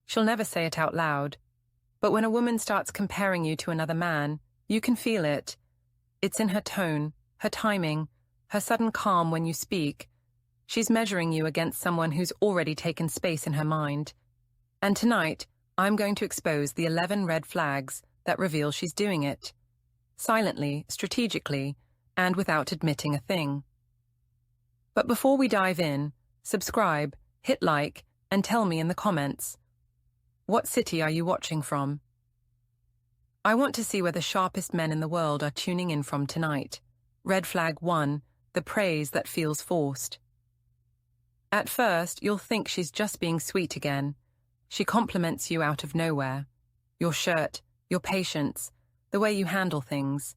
She'll never say it out loud. But when a woman starts comparing you to another man, you can feel it. It's in her tone, her timing, her sudden calm when you speak. She's measuring you against someone who's already taken space in her mind. And tonight, I'm going to expose the 11 red flags that reveal she's doing it. Silently, strategically, and without admitting a thing. But before we dive in, subscribe, hit like, and tell me in the comments. What city are you watching from? I want to see where the sharpest men in the world are tuning in from tonight. Red flag 1, the praise that feels forced. At first, you'll think she's just being sweet again. She compliments you out of nowhere. Your shirt, your patience, the way you handle things.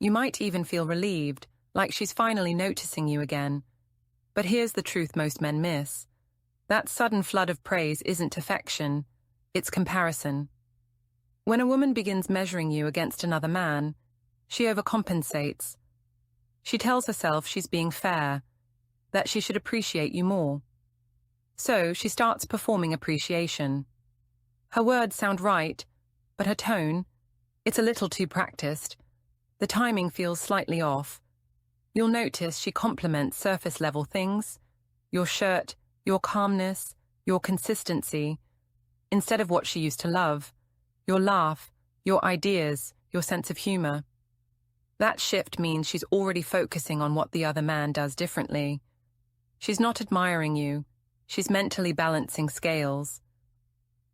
You might even feel relieved, like she's finally noticing you again. But here's the truth most men miss. That sudden flood of praise isn't affection, it's comparison. When a woman begins measuring you against another man, she overcompensates. She tells herself she's being fair, that she should appreciate you more. So she starts performing appreciation. Her words sound right, but her tone, it's a little too practiced. The timing feels slightly off. You'll notice she compliments surface-level things, your shirt, your calmness, your consistency, instead of what she used to love, your laugh, your ideas, your sense of humor. That shift means she's already focusing on what the other man does differently. She's not admiring you, she's mentally balancing scales.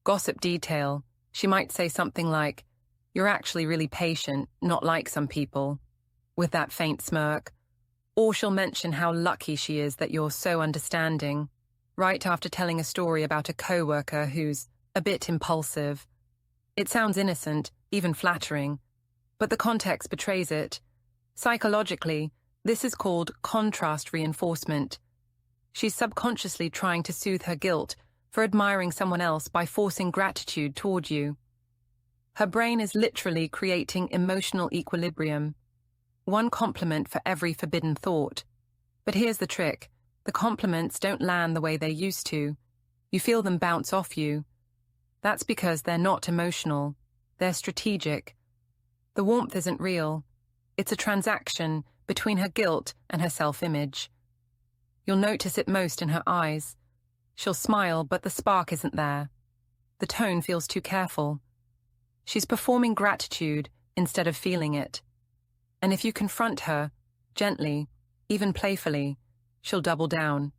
Gossip detail, she might say something like, "You're actually really patient, not like some people," with that faint smirk. Or she'll mention how lucky she is that you're so understanding, right after telling a story about a coworker who's a bit impulsive. It sounds innocent, even flattering, but the context betrays it. Psychologically, this is called contrast reinforcement. She's subconsciously trying to soothe her guilt for admiring someone else by forcing gratitude toward you. Her brain is literally creating emotional equilibrium. One compliment for every forbidden thought. But here's the trick. The compliments don't land the way they used to. You feel them bounce off you. That's because they're not emotional. They're strategic. The warmth isn't real. It's a transaction between her guilt and her self-image. You'll notice it most in her eyes. She'll smile, but the spark isn't there. The tone feels too careful. She's performing gratitude instead of feeling it. And if you confront her, gently, even playfully, she'll double down.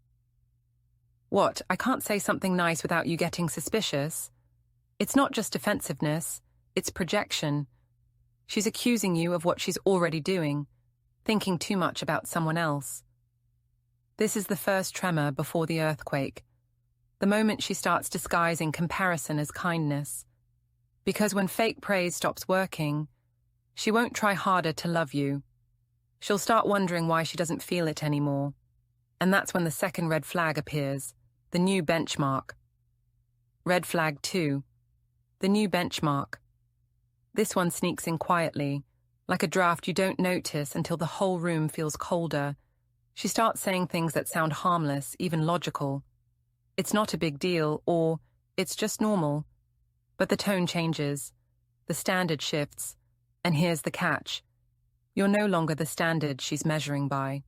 What, I can't say something nice without you getting suspicious? It's not just defensiveness, it's projection. She's accusing you of what she's already doing, thinking too much about someone else. This is the first tremor before the earthquake, the moment she starts disguising comparison as kindness. Because when fake praise stops working, she won't try harder to love you. She'll start wondering why she doesn't feel it anymore. And that's when the second red flag appears, the new benchmark. Red flag 2, the new benchmark. This one sneaks in quietly, like a draft you don't notice until the whole room feels colder. She starts saying things that sound harmless, even logical. It's not a big deal, or it's just normal. But the tone changes, the standard shifts, and here's the catch. You're no longer the standard she's measuring by.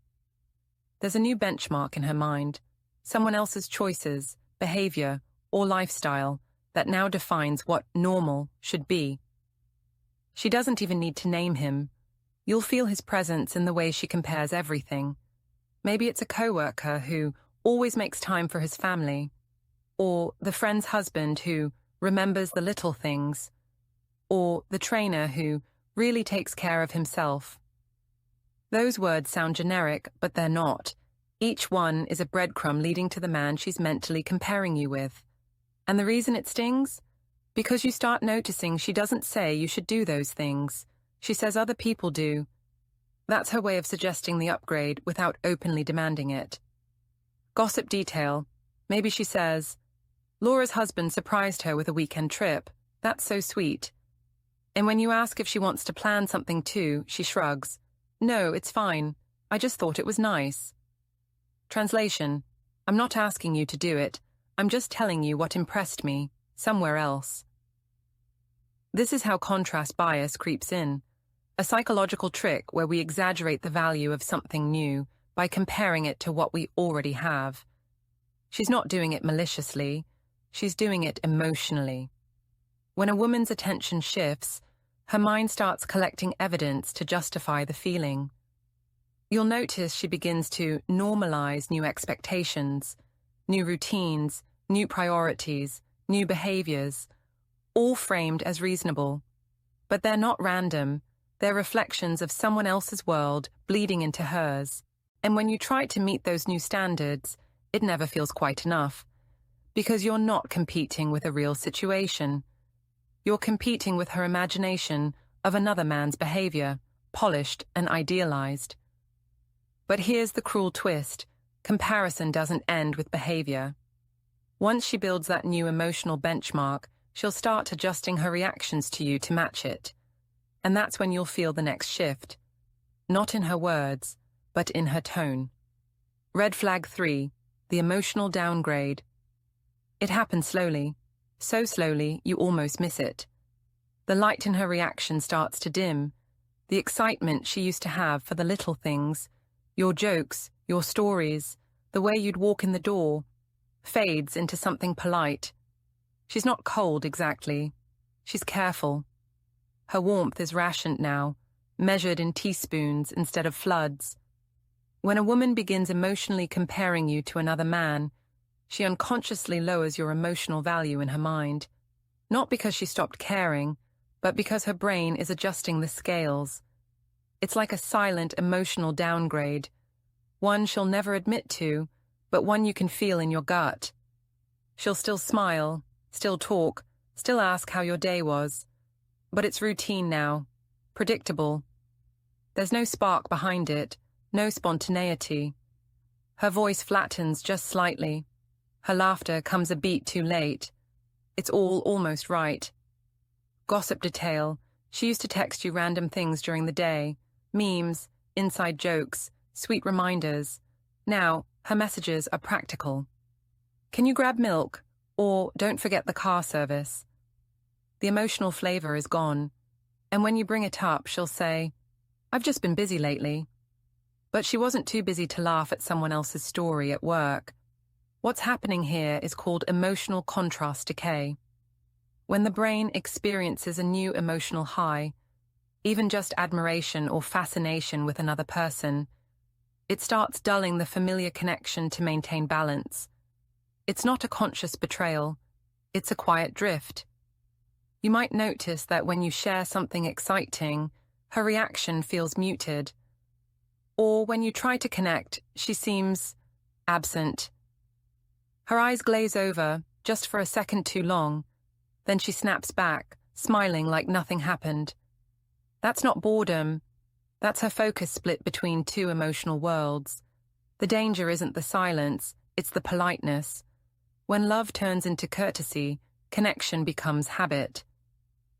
There's a new benchmark in her mind, someone else's choices, behavior, or lifestyle that now defines what normal should be. She doesn't even need to name him. You'll feel his presence in the way she compares everything. Maybe it's a coworker who always makes time for his family, or the friend's husband who remembers the little things, or the trainer who really takes care of himself. Those words sound generic, but they're not. Each one is a breadcrumb leading to the man she's mentally comparing you with. And the reason it stings? Because you start noticing she doesn't say you should do those things. She says other people do. That's her way of suggesting the upgrade without openly demanding it. Gossip detail. Maybe she says, "Laura's husband surprised her with a weekend trip. That's so sweet." And when you ask if she wants to plan something too, she shrugs. "No, it's fine. I just thought it was nice." Translation. I'm not asking you to do it. I'm just telling you what impressed me. somewhere else. This is how contrast bias creeps in, a psychological trick where we exaggerate the value of something new by comparing it to what we already have. She's not doing it maliciously, she's doing it emotionally. When a woman's attention shifts, her mind starts collecting evidence to justify the feeling. You'll notice she begins to normalize new expectations, new routines, new priorities, new behaviors, all framed as reasonable. But they're not random, they're reflections of someone else's world bleeding into hers. And when you try to meet those new standards, it never feels quite enough, because you're not competing with a real situation. You're competing with her imagination of another man's behavior, polished and idealized. But here's the cruel twist: comparison doesn't end with behavior. Once she builds that new emotional benchmark, she'll start adjusting her reactions to you to match it. And that's when you'll feel the next shift. Not in her words, but in her tone. Red flag 3, the emotional downgrade. It happens slowly, so slowly you almost miss it. The light in her reaction starts to dim. The excitement she used to have for the little things, your jokes, your stories, the way you'd walk in the door, fades into something polite. She's not cold exactly. She's careful. Her warmth is rationed now, measured in teaspoons instead of floods. When a woman begins emotionally comparing you to another man, she unconsciously lowers your emotional value in her mind. Not because she stopped caring, but because her brain is adjusting the scales. It's like a silent emotional downgrade, one she'll never admit to, but one you can feel in your gut. She'll still smile, still talk, still ask how your day was, but it's routine now, predictable. There's no spark behind it, no spontaneity. Her voice flattens just slightly. Her laughter comes a beat too late. It's all almost right. Gossip detail: she used to text you random things during the day, memes, inside jokes, sweet reminders. Now, her messages are practical. Can you grab milk? Or don't forget the car service. The emotional flavor is gone, and when you bring it up, she'll say, "I've just been busy lately." But she wasn't too busy to laugh at someone else's story at work. What's happening here is called emotional contrast decay. When the brain experiences a new emotional high, even just admiration or fascination with another person, it starts dulling the familiar connection to maintain balance. It's not a conscious betrayal, it's a quiet drift. You might notice that when you share something exciting, her reaction feels muted. Or when you try to connect, she seems absent. Her eyes glaze over, just for a second too long. Then she snaps back, smiling like nothing happened. That's not boredom. That's her focus split between two emotional worlds. The danger isn't the silence, it's the politeness. When love turns into courtesy, connection becomes habit.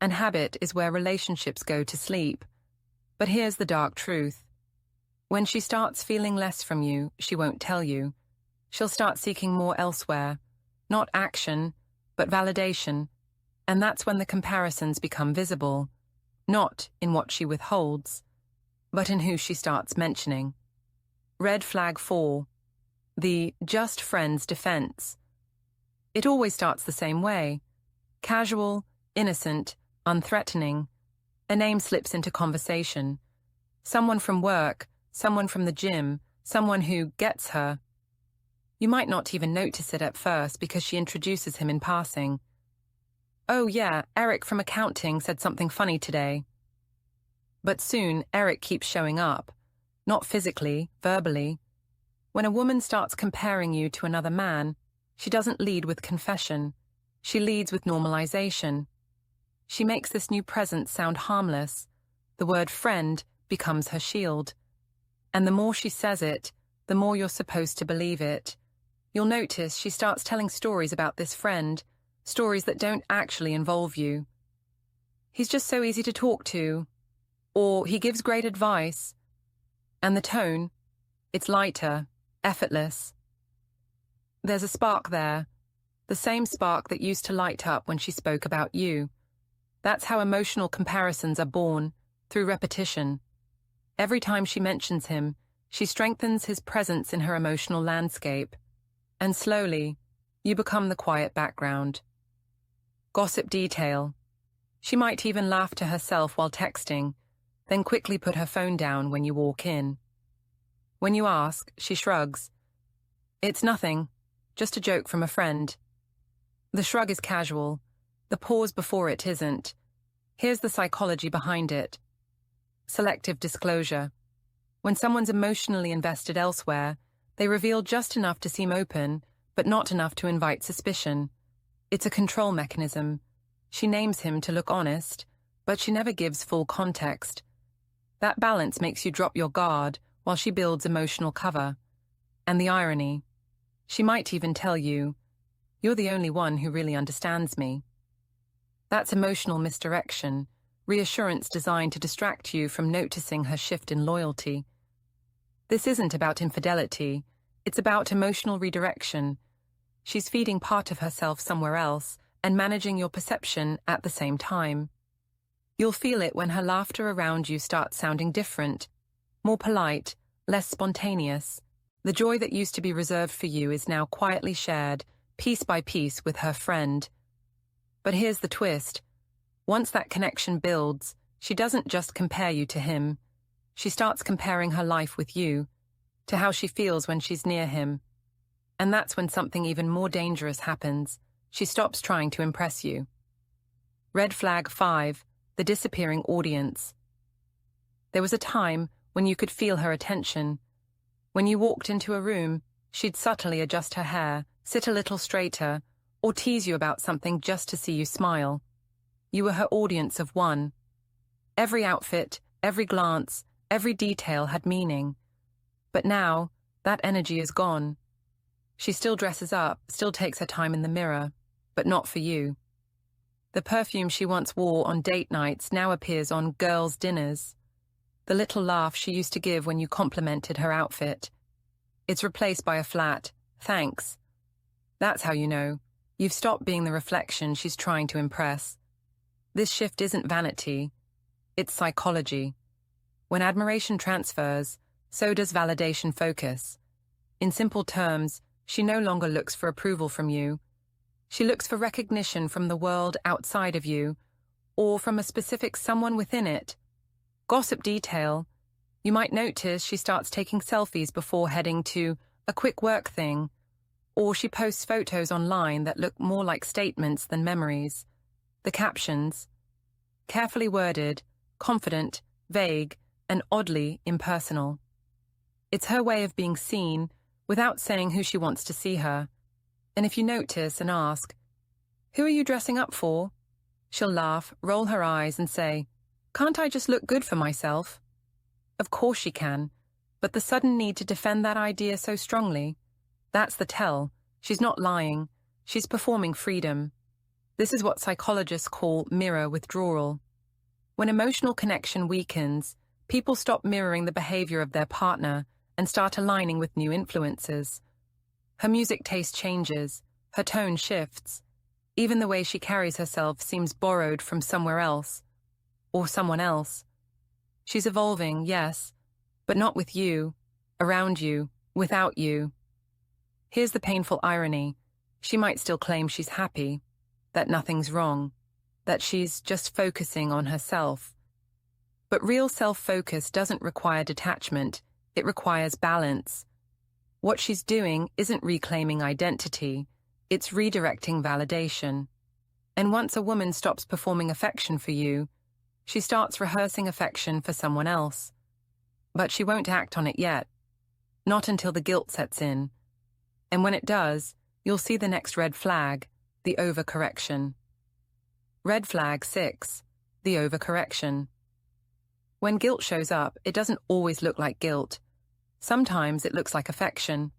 And habit is where relationships go to sleep. But here's the dark truth. When she starts feeling less from you, she won't tell you. She'll start seeking more elsewhere. Not action, but validation. And that's when the comparisons become visible. Not in what she withholds, but in who she starts mentioning. Red flag 4. The just friends defense. It always starts the same way. Casual, innocent, unthreatening. A name slips into conversation. Someone from work, someone from the gym, someone who gets her. You might not even notice it at first because she introduces him in passing. "Oh yeah, Eric from accounting said something funny today." But soon, Eric keeps showing up. Not physically, verbally. When a woman starts comparing you to another man, she doesn't lead with confession. She leads with normalization. She makes this new presence sound harmless. The word friend becomes her shield. And the more she says it, the more you're supposed to believe it. You'll notice she starts telling stories about this friend, stories that don't actually involve you. "He's just so easy to talk to," or "he gives great advice." And the tone, it's lighter, effortless. There's a spark there. the same spark that used to light up when she spoke about you. That's how emotional comparisons are born, through repetition. Every time she mentions him, she strengthens his presence in her emotional landscape. And slowly, you become the quiet background. Gossip detail. She might even laugh to herself while texting, then quickly put her phone down when you walk in. When you ask, she shrugs. It's nothing, just a joke from a friend. The shrug is casual. The pause before it isn't. Here's the psychology behind it. Selective disclosure. When someone's emotionally invested elsewhere, they reveal just enough to seem open, but not enough to invite suspicion. It's a control mechanism. She names him to look honest, but she never gives full context. That balance makes you drop your guard while she builds emotional cover. And the irony. She might even tell you, "You're the only one who really understands me." That's emotional misdirection, reassurance designed to distract you from noticing her shift in loyalty. This isn't about infidelity, it's about emotional redirection. She's feeding part of herself somewhere else and managing your perception at the same time. You'll feel it when her laughter around you starts sounding different, more polite, less spontaneous. The joy that used to be reserved for you is now quietly shared, piece by piece, with her friend. But here's the twist. Once that connection builds, she doesn't just compare you to him. She starts comparing her life with you, to how she feels when she's near him. And that's when something even more dangerous happens. She stops trying to impress you. Red flag 5, the disappearing audience. There was a time when you could feel her attention. When you walked into a room, she'd subtly adjust her hair, sit a little straighter, or tease you about something just to see you smile. You were her audience of one. Every outfit, every glance, every detail had meaning. But now, that energy is gone. She still dresses up, still takes her time in the mirror, but not for you. The perfume she once wore on date nights now appears on girls' dinners. The little laugh she used to give when you complimented her outfit. It's replaced by a flat, "Thanks." That's how you know. You've stopped being the reflection she's trying to impress. This shift isn't vanity. It's psychology. When admiration transfers, so does validation focus. In simple terms, she no longer looks for approval from you. She looks for recognition from the world outside of you, or from a specific someone within it. Gossip detail. You might notice she starts taking selfies before heading to a quick work thing, or she posts photos online that look more like statements than memories. The captions. Carefully worded, confident, vague, and oddly impersonal. It's her way of being seen without saying who she wants to see her. And if you notice and ask, "Who are you dressing up for?" she'll laugh, roll her eyes, and say, "Can't I just look good for myself?" Of course she can, but the sudden need to defend that idea so strongly, that's the tell. She's not lying. She's performing freedom. This is what psychologists call mirror withdrawal. When emotional connection weakens, people stop mirroring the behavior of their partner and start aligning with new influences. Her music taste changes, her tone shifts. Even the way she carries herself seems borrowed from somewhere else, or someone else. She's evolving, yes, but not with you, around you, without you. Here's the painful irony. She might still claim she's happy, that nothing's wrong, that she's just focusing on herself. But real self-focus doesn't require detachment, it requires balance. What she's doing isn't reclaiming identity, it's redirecting validation. And once a woman stops performing affection for you, she starts rehearsing affection for someone else. But she won't act on it yet, not until the guilt sets in. And when it does, you'll see the next red flag, the overcorrection. Red flag 6, the overcorrection. When guilt shows up, it doesn't always look like guilt. Sometimes it looks like affection.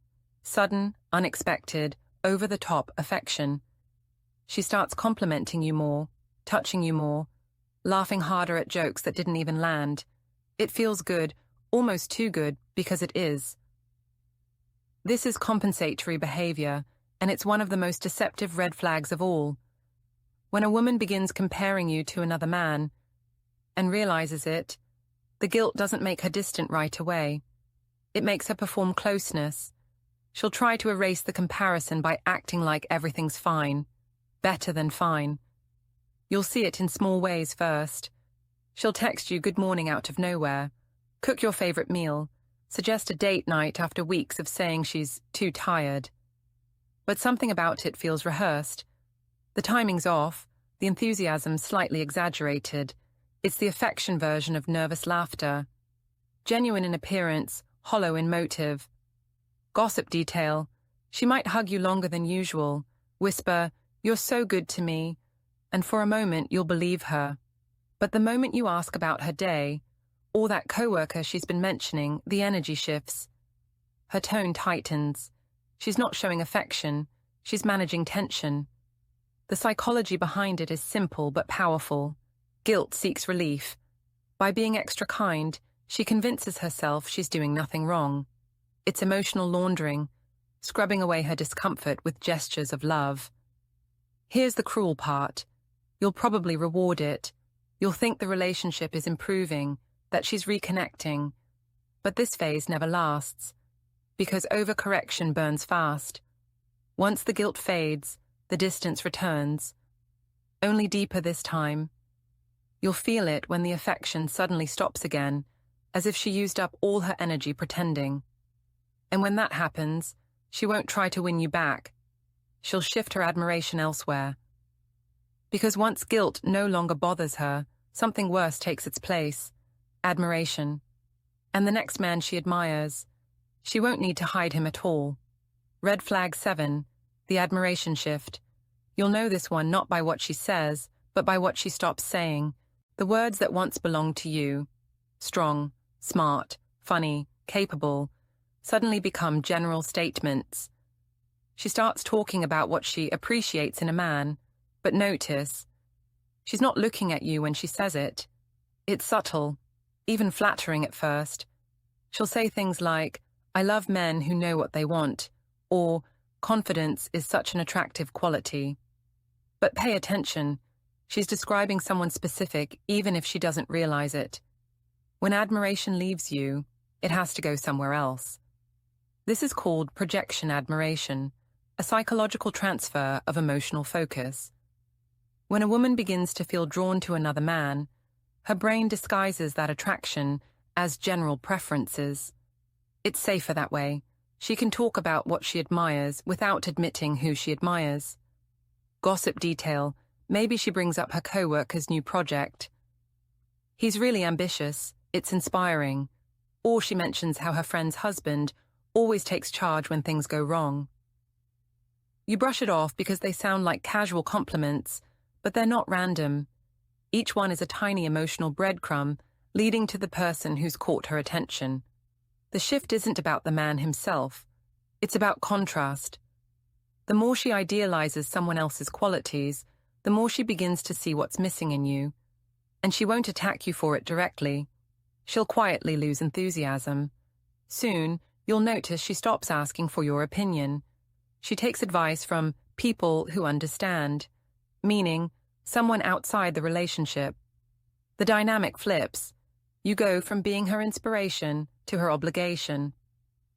Sudden, unexpected, over-the-top affection. She starts complimenting you more, touching you more, laughing harder at jokes that didn't even land. It feels good, almost too good, because it is. This is compensatory behavior, and it's one of the most deceptive red flags of all. When a woman begins comparing you to another man and realizes it, the guilt doesn't make her distant right away. It makes her perform closeness. She'll try to erase the comparison by acting like everything's fine, better than fine. You'll see it in small ways first. She'll text you good morning out of nowhere, cook your favorite meal, suggest a date night after weeks of saying she's too tired. But something about it feels rehearsed. The timing's off, the enthusiasm slightly exaggerated. It's the affection version of nervous laughter. Genuine in appearance, hollow in motive. Gossip detail. She might hug you longer than usual, whisper, "You're so good to me," and for a moment you'll believe her. But the moment you ask about her day, or that coworker she's been mentioning, the energy shifts. Her tone tightens. She's not showing affection, she's managing tension. The psychology behind it is simple but powerful. Guilt seeks relief. By being extra kind, she convinces herself she's doing nothing wrong. It's emotional laundering, scrubbing away her discomfort with gestures of love. Here's the cruel part. You'll probably reward it. You'll think the relationship is improving, that she's reconnecting. But this phase never lasts, because overcorrection burns fast. Once the guilt fades, the distance returns. Only deeper this time. You'll feel it when the affection suddenly stops again, as if she used up all her energy pretending. And when that happens, she won't try to win you back. She'll shift her admiration elsewhere. Because once guilt no longer bothers her, something worse takes its place: admiration. And the next man she admires, she won't need to hide him at all. Red flag 7, the admiration shift. You'll know this one not by what she says, but by what she stops saying. The words that once belonged to you, strong, smart, funny, capable, suddenly become general statements. She starts talking about what she appreciates in a man, but notice, she's not looking at you when she says it. It's subtle, even flattering at first. She'll say things like, "I love men who know what they want," or "confidence is such an attractive quality." But pay attention, she's describing someone specific even if she doesn't realize it. When admiration leaves you, it has to go somewhere else. This is called projection admiration, a psychological transfer of emotional focus. When a woman begins to feel drawn to another man, her brain disguises that attraction as general preferences. It's safer that way. She can talk about what she admires without admitting who she admires. Gossip detail. Maybe she brings up her coworker's new project. He's really ambitious. It's inspiring. Or she mentions how her friend's husband always takes charge when things go wrong. You brush it off because they sound like casual compliments, but they're not random. Each one is a tiny emotional breadcrumb leading to the person who's caught her attention. The shift isn't about the man himself. It's about contrast. The more she idealizes someone else's qualities, the more she begins to see what's missing in you. And she won't attack you for it directly. She'll quietly lose enthusiasm. Soon, you'll notice she stops asking for your opinion. She takes advice from people who understand, meaning someone outside the relationship. The dynamic flips. You go from being her inspiration to her obligation.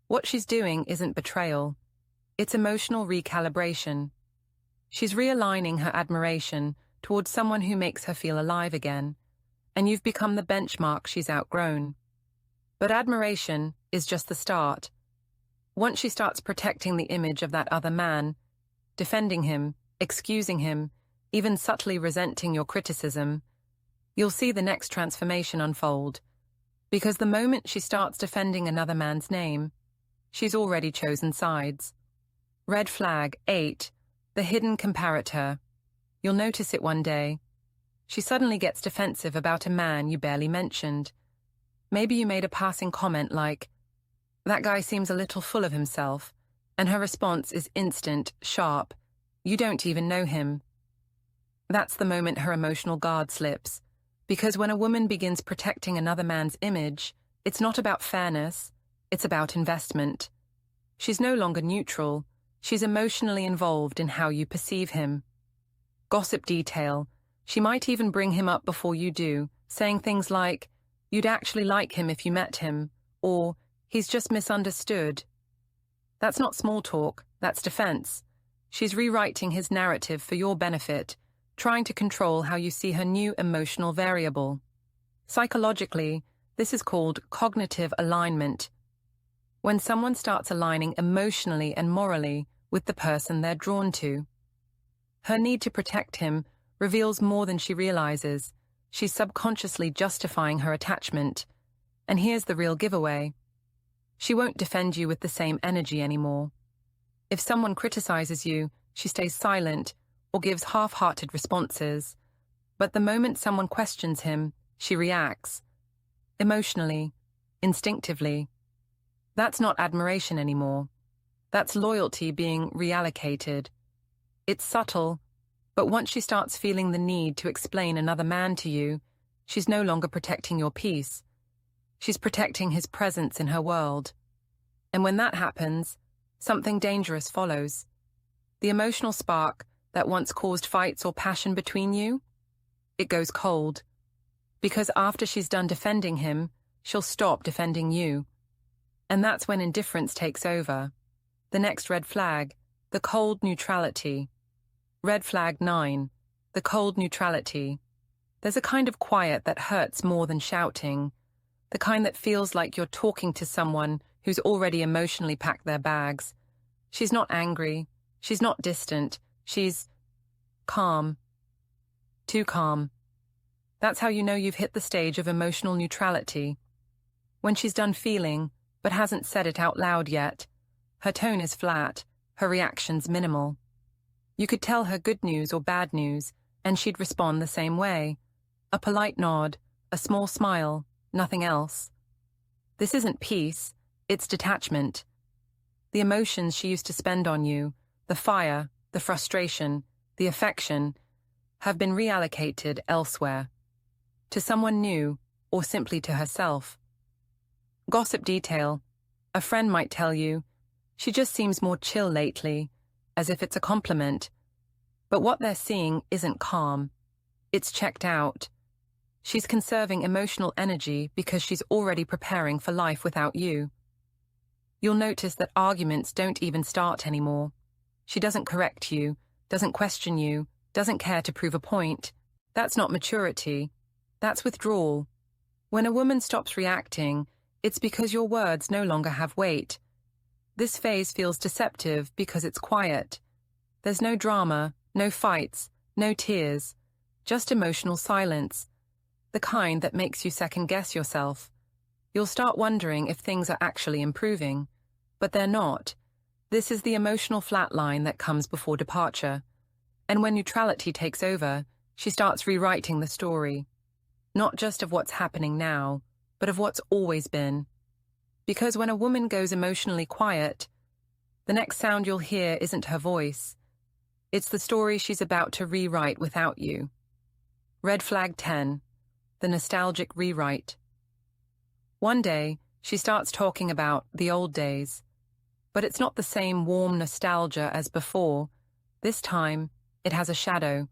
What she's doing isn't betrayal. It's emotional recalibration. She's realigning her admiration towards someone who makes her feel alive again, and you've become the benchmark she's outgrown. But admiration is just the start. Once she starts protecting the image of that other man, defending him, excusing him, even subtly resenting your criticism, you'll see the next transformation unfold. Because the moment she starts defending another man's name, she's already chosen sides. Red flag 8, the hidden comparator. You'll notice it one day. She suddenly gets defensive about a man you barely mentioned. Maybe you made a passing comment like, "That guy seems a little full of himself," and her response is instant, sharp. You don't even know him. That's the moment her emotional guard slips. Because when a woman begins protecting another man's image, it's not about fairness, it's about investment. She's no longer neutral, She's emotionally involved in how you perceive him. Gossip detail. She might even bring him up before you do, saying things like, "You'd actually like him if you met him," or "He's just misunderstood." That's not small talk, that's defense. She's rewriting his narrative for your benefit, trying to control how you see her new emotional variable. Psychologically, this is called cognitive alignment. When someone starts aligning emotionally and morally with the person they're drawn to. Her need to protect him reveals more than she realizes. She's subconsciously justifying her attachment. And here's the real giveaway. She won't defend you with the same energy anymore. If someone criticizes you, she stays silent or gives half-hearted responses. But the moment someone questions him, she reacts. Emotionally, instinctively. That's not admiration anymore. That's loyalty being reallocated. It's subtle, but once she starts feeling the need to explain another man to you, she's no longer protecting your peace. She's protecting his presence in her world. And when that happens, something dangerous follows. The emotional spark that once caused fights or passion between you, it goes cold. Because after she's done defending him, she'll stop defending you. And that's when indifference takes over. The next red flag, the cold neutrality. Red flag 9, the cold neutrality. There's a kind of quiet that hurts more than shouting. The kind that feels like you're talking to someone who's already emotionally packed their bags. She's not angry. She's not distant. She's calm. Too calm. That's how you know you've hit the stage of emotional neutrality. When she's done feeling, but hasn't said it out loud yet. Her tone is flat, her reaction's minimal. You could tell her good news or bad news, and she'd respond the same way. A polite nod, a small smile, nothing else. This isn't peace, it's detachment. The emotions she used to spend on you, the fire, the frustration, the affection, have been reallocated elsewhere. To someone new, or simply to herself. Gossip detail. A friend might tell you, "She just seems more chill lately," as if it's a compliment. But what they're seeing isn't calm. It's checked out. She's conserving emotional energy because she's already preparing for life without you. You'll notice that arguments don't even start anymore. She doesn't correct you, doesn't question you, doesn't care to prove a point. That's not maturity. That's withdrawal. When a woman stops reacting, it's because your words no longer have weight. This phase feels deceptive because it's quiet. There's no drama, no fights, no tears, just emotional silence, the kind that makes you second-guess yourself. You'll start wondering if things are actually improving, but they're not. This is the emotional flatline that comes before departure. And when neutrality takes over, she starts rewriting the story. Not just of what's happening now, but of what's always been. Because when a woman goes emotionally quiet, the next sound you'll hear isn't her voice. It's the story she's about to rewrite without you. Red flag 10, the nostalgic rewrite. One day, she starts talking about the old days. But it's not the same warm nostalgia as before. This time, it has a shadow.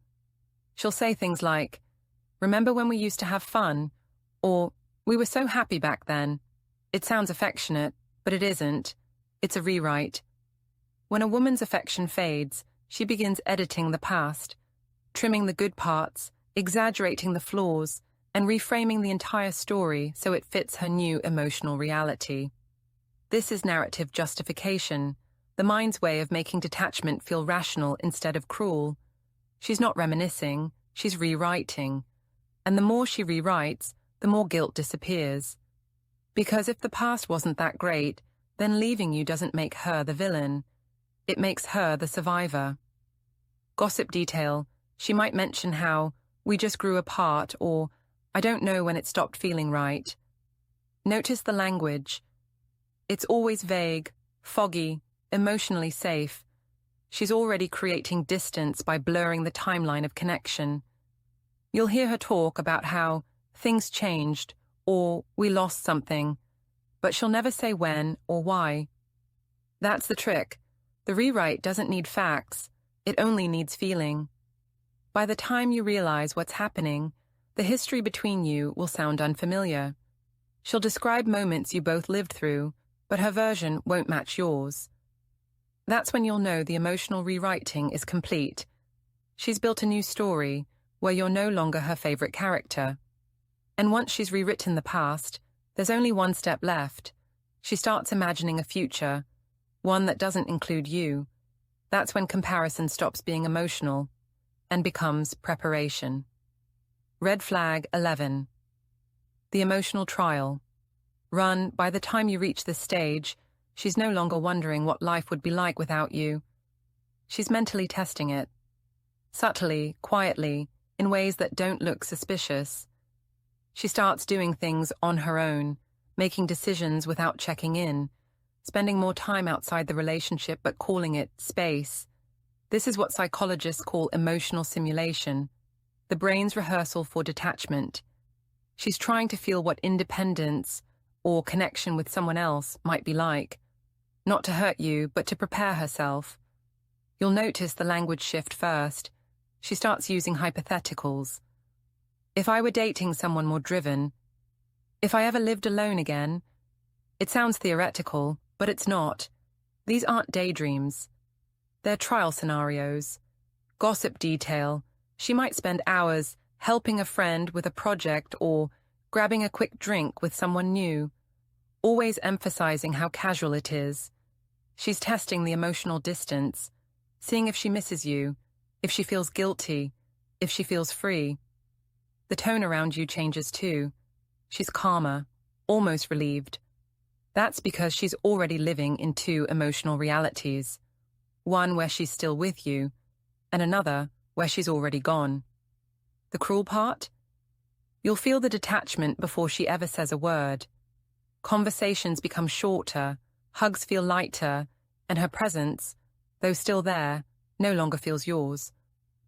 She'll say things like, "Remember when we used to have fun?" Or, "We were so happy back then." It sounds affectionate, but it isn't. It's a rewrite. When a woman's affection fades, she begins editing the past, trimming the good parts, exaggerating the flaws, and reframing the entire story so it fits her new emotional reality. This is narrative justification, the mind's way of making detachment feel rational instead of cruel. She's not reminiscing, she's rewriting. And the more she rewrites, the more guilt disappears. Because if the past wasn't that great, then leaving you doesn't make her the villain. It makes her the survivor. Gossip detail. She might mention how, "We just grew apart," or, "I don't know when it stopped feeling right." Notice the language. It's always vague, foggy, emotionally safe. She's already creating distance by blurring the timeline of connection. You'll hear her talk about how things changed or we lost something, but she'll never say when or why. That's the trick. The rewrite doesn't need facts, it only needs feeling. By the time you realize what's happening, the history between you will sound unfamiliar. She'll describe moments you both lived through, but her version won't match yours. That's when you'll know the emotional rewriting is complete. She's built a new story, where you're no longer her favorite character. And once she's rewritten the past, there's only one step left. She starts imagining a future, one that doesn't include you. That's when comparison stops being emotional and becomes preparation. Red flag 11. The emotional trial. Run, by the time you reach this stage, she's no longer wondering what life would be like without you. She's mentally testing it. Subtly, quietly, in ways that don't look suspicious. She starts doing things on her own, making decisions without checking in, spending more time outside the relationship but calling it space. This is what psychologists call emotional simulation, the brain's rehearsal for detachment. She's trying to feel what independence or connection with someone else might be like, not to hurt you, but to prepare herself. You'll notice the language shift first. She starts using hypotheticals. If I were dating someone more driven, if I ever lived alone again, it sounds theoretical, but it's not. These aren't daydreams. They're trial scenarios. Gossip detail. She might spend hours helping a friend with a project or grabbing a quick drink with someone new, always emphasizing how casual it is. She's testing the emotional distance, seeing if she misses you, if she feels guilty, if she feels free. The tone around you changes too. She's calmer, almost relieved. That's because she's already living in two emotional realities. One where she's still with you, and another where she's already gone. The cruel part? You'll feel the detachment before she ever says a word. Conversations become shorter, hugs feel lighter, and her presence, though still there, no longer feels yours.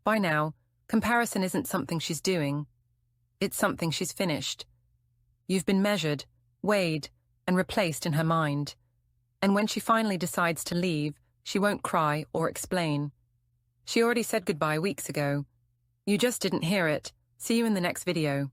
By now, comparison isn't something she's doing. It's something she's finished. You've been measured, weighed, and replaced in her mind. And when she finally decides to leave, she won't cry or explain. She already said goodbye weeks ago. You just didn't hear it. See you in the next video.